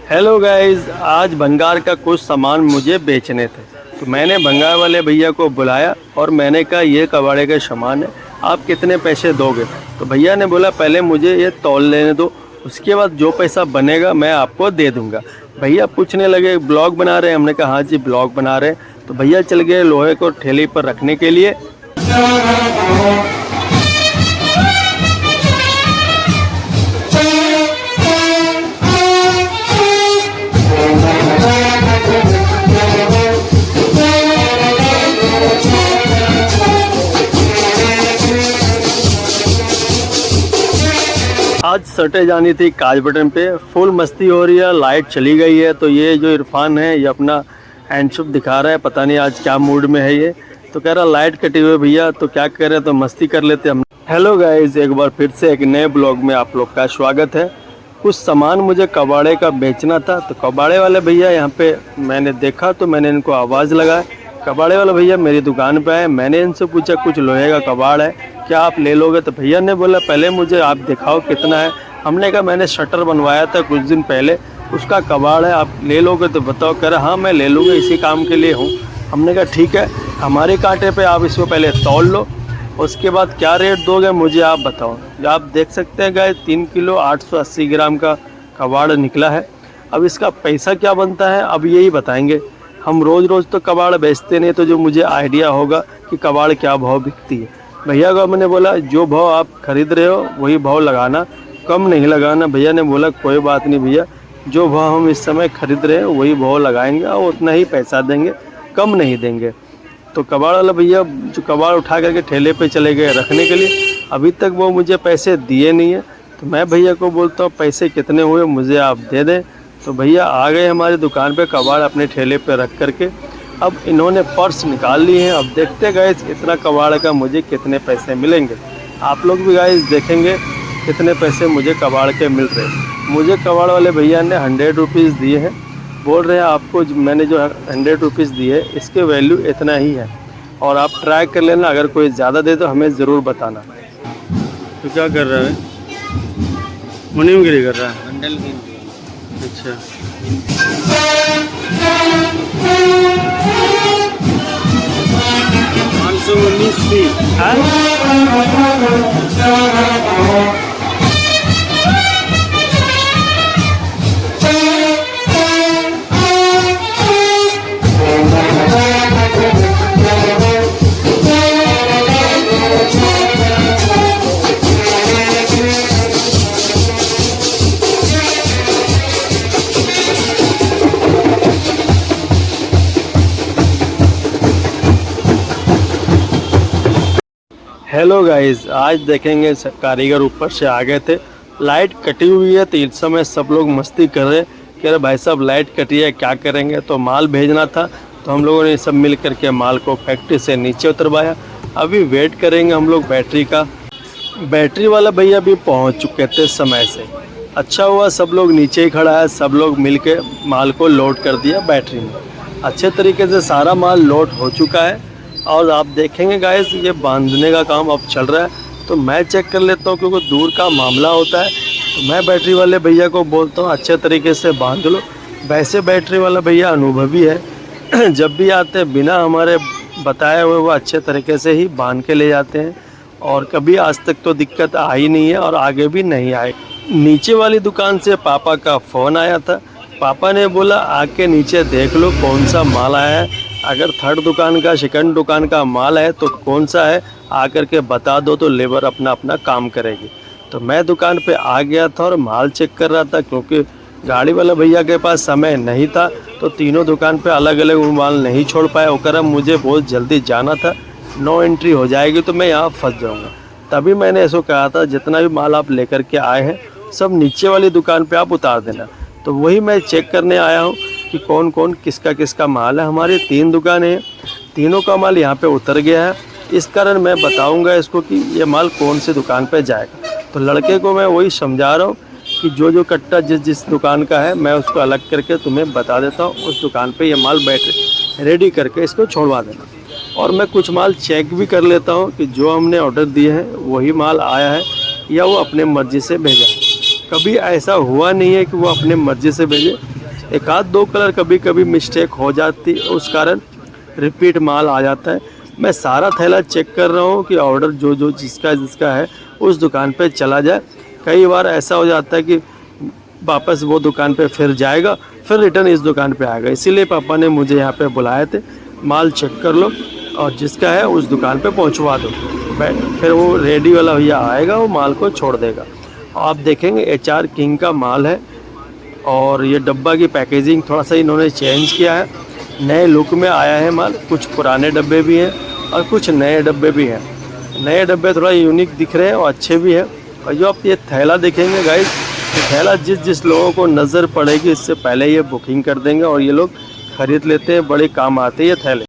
Hello guys, आज भंगार का कुछ सामान मुझे बेचने थे तो मैंने भंगार वाले भैया को बुलाया और मैंने कहा ये कबाड़े का सामान है, आप कितने पैसे दोगे। तो भैया ने बोला पहले मुझे ये तौल लेने दो, उसके बाद जो पैसा बनेगा मैं आपको दे दूंगा। भैया पूछने लगे ब्लॉग बना रहे हैं, हमने कहा हाँ जी ब्लॉग बना रहे हैं। तो भैया चल गए लोहे को ठेली पर रखने के लिए। आज सटे जानी थी काज बटन पे, फुल मस्ती हो रही है, लाइट चली गई है। तो ये जो इरफान है ये अपना हैंडशुप दिखा रहा है, पता नहीं आज क्या मूड में है ये। तो कह रहा लाइट कटी हुई भैया, तो क्या करें तो मस्ती कर लेते हम। हेलो गाइस, एक बार फिर से एक नए ब्लॉग में आप लोग का स्वागत है। कुछ सामान मुझे कबाड़े का बेचना था, तो कबाड़े वाले भैया यहाँ पे मैंने देखा तो मैंने इनको आवाज़ लगाया। कबाड़े वाले भैया मेरी दुकान पे आए, मैंने इनसे पूछा कुछ लोहे का कबाड़ है क्या आप ले लोगे। तो भैया ने बोला पहले मुझे आप दिखाओ कितना है। हमने कहा मैंने शटर बनवाया था कुछ दिन पहले, उसका कबाड़ है, आप ले लोगे तो बताओ। कह रहा हाँ मैं ले लूँगा, इसी काम के लिए हूँ। हमने कहा ठीक है, हमारे कांटे पे आप इसको पहले तौल लो, उसके बाद क्या रेट दोगे मुझे आप बताओ। आप देख सकते हैं गाइस 3 किलो 880 ग्राम का कबाड़ निकला है। अब इसका पैसा क्या बनता है अब यही बताएंगे। हम रोज़ रोज़ तो कबाड़ बेचते नहीं, तो जो मुझे आइडिया होगा कि कबाड़ क्या भाव बिकती है। भैया को मैंने बोला जो भाव आप खरीद रहे हो वही भाव लगाना, कम नहीं लगाना। भैया ने बोला कोई बात नहीं भैया, जो भाव हम इस समय खरीद रहे हैं वही भाव लगाएंगे और उतना ही पैसा देंगे, कम नहीं देंगे। तो कबाड़ वाला भैया जो कबाड़ उठा करके ठेले पे चले गए रखने के लिए, अभी तक वो मुझे पैसे दिए नहीं है। तो मैं भैया को बोलता हूँ पैसे कितने हुए मुझे आप दे दें। तो भैया आ गए हमारी दुकान पे कबाड़ अपने ठेले पे रख करके। अब इन्होंने पर्स निकाल लिए हैं। अब देखते गाइस इतना कबाड़ का मुझे कितने पैसे मिलेंगे। आप लोग भी गाइस देखेंगे कितने पैसे मुझे कबाड़ के मिल रहे हैं। मुझे कबाड़ वाले भैया ने 100 रुपीज़ दिए हैं, बोल रहे हैं आपको मैंने जो 100 रुपीज़ दिए इसके वैल्यू इतना ही है और आप ट्राई कर लेना, अगर कोई ज़्यादा दे तो हमें ज़रूर बताना। तो क्या कर रहा है, मुनीमगिरी कर रहा है। बंडल गिन। अच्छा 519 पीस हेलो गाइस, आज देखेंगे कारीगर ऊपर से आ गए थे। लाइट कटी हुई है तो इस समय सब लोग मस्ती कर रहे, कह रहे भाई साहब लाइट कटी है क्या करेंगे। तो माल भेजना था तो हम लोगों ने सब मिल करके माल को फैक्ट्री से नीचे उतरवाया। अभी वेट करेंगे हम लोग बैटरी का। बैटरी वाला भैया भी पहुंच चुके थे समय से। अच्छा हुआ सब लोग नीचे ही खड़ा है, सब लोग मिल के माल को लोड कर दिया बैटरी में। अच्छे तरीके से सारा माल लोड हो चुका है और आप देखेंगे गाइस ये बांधने का काम अब चल रहा है। तो मैं चेक कर लेता हूँ क्योंकि दूर का मामला होता है। तो मैं बैटरी वाले भैया को बोलता हूँ अच्छे तरीके से बांध लो। वैसे बैटरी वाला भैया अनुभवी है, जब भी आते हैं बिना हमारे बताए हुए वो अच्छे तरीके से ही बांध के ले जाते हैं और कभी आज तक तो दिक्कत आई नहीं है और आगे भी नहीं आए। नीचे वाली दुकान से पापा का फ़ोन आया था। पापा ने बोला आके नीचे देख लो कौन सा माल आया है, अगर थर्ड दुकान का सेकंड दुकान का माल है तो कौन सा है आकर के बता दो, तो लेबर अपना अपना काम करेगी। तो मैं दुकान पे आ गया था और माल चेक कर रहा था क्योंकि गाड़ी वाला भैया के पास समय नहीं था, तो तीनों दुकान पे अलग अलग माल नहीं छोड़ पाए। और मुझे बहुत जल्दी जाना था, नो एंट्री हो जाएगी तो मैं यहाँ फंस जाऊँगा। तभी मैंने ऐसा कहा था जितना भी माल आप लेकर के आए हैं सब नीचे वाली दुकान पे आप उतार देना। तो वही मैं चेक करने आया हूँ कि कौन कौन किसका किसका माल है। हमारी 3 दुकानें हैं, तीनों का माल यहाँ पे उतर गया है। इस कारण मैं बताऊँगा इसको कि ये माल कौन सी दुकान पे जाएगा। तो लड़के को मैं वही समझा रहा हूँ कि जो जो कट्टा जिस जिस दुकान का है मैं उसको अलग करके तुम्हें बता देता हूँ, उस दुकान पे ये माल बैठ रेडी करके इसको छोड़वा देना। और मैं कुछ माल चेक भी कर लेता हूँ कि जो हमने ऑर्डर दिए हैं वही माल आया है या वो अपने मर्ज़ी से भेजा है। कभी ऐसा हुआ नहीं है कि वो अपने मर्ज़ी से भेजे, एक आध दो कलर कभी कभी मिस्टेक हो जाती है, उस कारण रिपीट माल आ जाता है। मैं सारा थैला चेक कर रहा हूँ कि ऑर्डर जो जो जिसका है उस दुकान पे चला जाए। कई बार ऐसा हो जाता है कि वापस वो दुकान पे फिर जाएगा, फिर रिटर्न इस दुकान पे आएगा। इसीलिए पापा ने मुझे यहाँ पे बुलाए थे, माल चेक कर लो और जिसका है उस दुकान पे पहुँचवा दो। फिर वो रेडी वाला भैया आएगा, वो माल को छोड़ देगा। आप देखेंगे HR किंग का माल है और ये डब्बा की पैकेजिंग थोड़ा सा इन्होंने चेंज किया है, नए लुक में आया है माल। कुछ पुराने डब्बे भी हैं और कुछ नए डब्बे भी हैं। नए डब्बे थोड़ा यूनिक दिख रहे हैं और अच्छे भी हैं। और जो आप ये थैला देखेंगे गाइस, ये थैला जिस लोगों को नज़र पड़ेगी इससे पहले ये बुकिंग कर देंगे और ये लोग ख़रीद लेते हैं, बड़े काम आते हैं ये थैले।